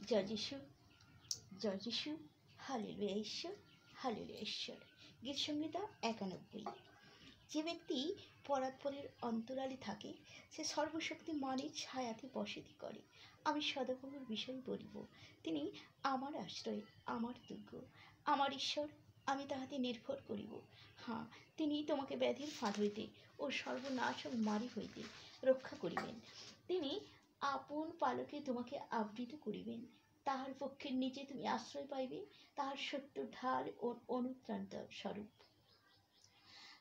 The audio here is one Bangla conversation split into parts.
জয় যিশু, জয় যিশু, হালেলুয়া ঈশ্বর, হালেলুয়া ঈশ্বর। গীত সংহিতা 91। যে ব্যক্তি পরাৎপরের অন্তরালে থাকে সে সর্বশক্তি মানের ছায়াতে বসতি করে। আমি সদাপ্রভুর বিষয় বলিব, তিনি আমার আশ্রয়, আমার দুর্গ, আমার ঈশ্বর, আমি তাহাতে নির্ভর করিব। হ্যাঁ, তিনি তোমাকে ব্যাধির ফাঁদ হইতে ও সর্বনাশক মারি হইতে রক্ষা করিবেন। তিনি আপন পালকে তোমাকে আবৃত করিবেন। তাহার পক্ষের নিচে তুমি আশ্রয় পাইবে, তাহার সত্য ঢাল ও অনুত্রাণ স্বরূপ।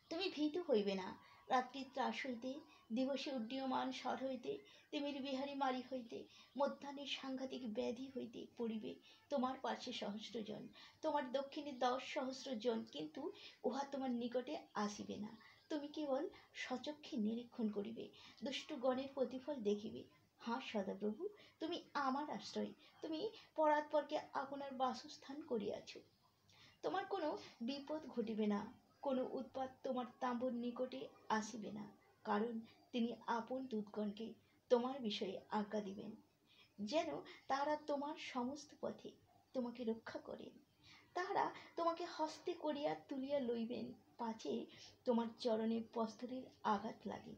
তুমি ভীত হইবে না রাত্রির ত্রাস হইতে, দিবসে উড্ডীয়মান স্বর হইতে, তিমির বিহারী মারি হইতে, মধ্যাহ্নের সাংঘাতিক ব্যাধি হইতে পড়িবে তোমার পাশে সহস্রজন, তোমার দক্ষিণে 10,000 জন, কিন্তু উহা তোমার নিকটে আসিবে না। তুমি কেবল সচক্ষে নিরীক্ষণ করিবে, দুষ্টগণের প্রতিফল দেখিবে। হ্যাঁ সদাপ্রভু, তুমি আমার আশ্রয়, তুমি পরাৎপরকে আপনার বাসস্থান করিয়াছ। তোমার কোনো বিপদ ঘটিবে না, কোনো উৎপাত তোমার তাঁবুর নিকটে আসিবে না, কারণ তিনি আপন দূতগণকে তোমার বিষয়ে আজ্ঞা দিবেন, যেন তাহারা তোমার সমস্ত পথে তোমাকে রক্ষা করেন। তাহারা তোমাকে হস্তে করিয়া তুলিয়া লইবেন, পাছে তোমার চরণে প্রস্তরের আঘাত লাগে।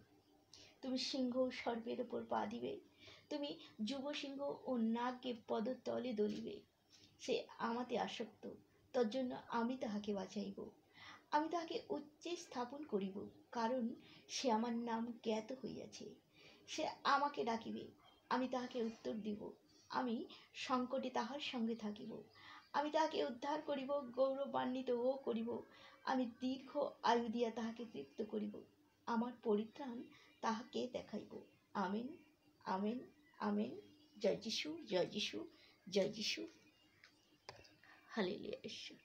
তুমি সিংহ ও সর্পের ওপর পা দিবে, তুমি যুব সিংহ ও নাগকে পদতলে দলিবে। সে আমাতে আসক্ত, তজ্জন্য আমি তাহাকে বাঁচাইব। আমি তাহাকে উচ্চে স্থাপন করিব, কারণ সে আমার নাম জ্ঞাত হইয়াছে। সে আমাকে ডাকিবে, আমি তাহাকে উত্তর দিব। আমি সংকটে তাহার সঙ্গে থাকিব, আমি তাহাকে উদ্ধার করিব, গৌরবান্বিতও করিব। আমি দীর্ঘ আয়ু দিয়া তাহাকে তৃপ্ত করিব, আমার পরিত্রাণ তাহাকে দেখাইব। Amen, amen, amen. জয় যিশু, জয় যিশু, জয় যিশু, হালেলুয়া ঈশ্বর।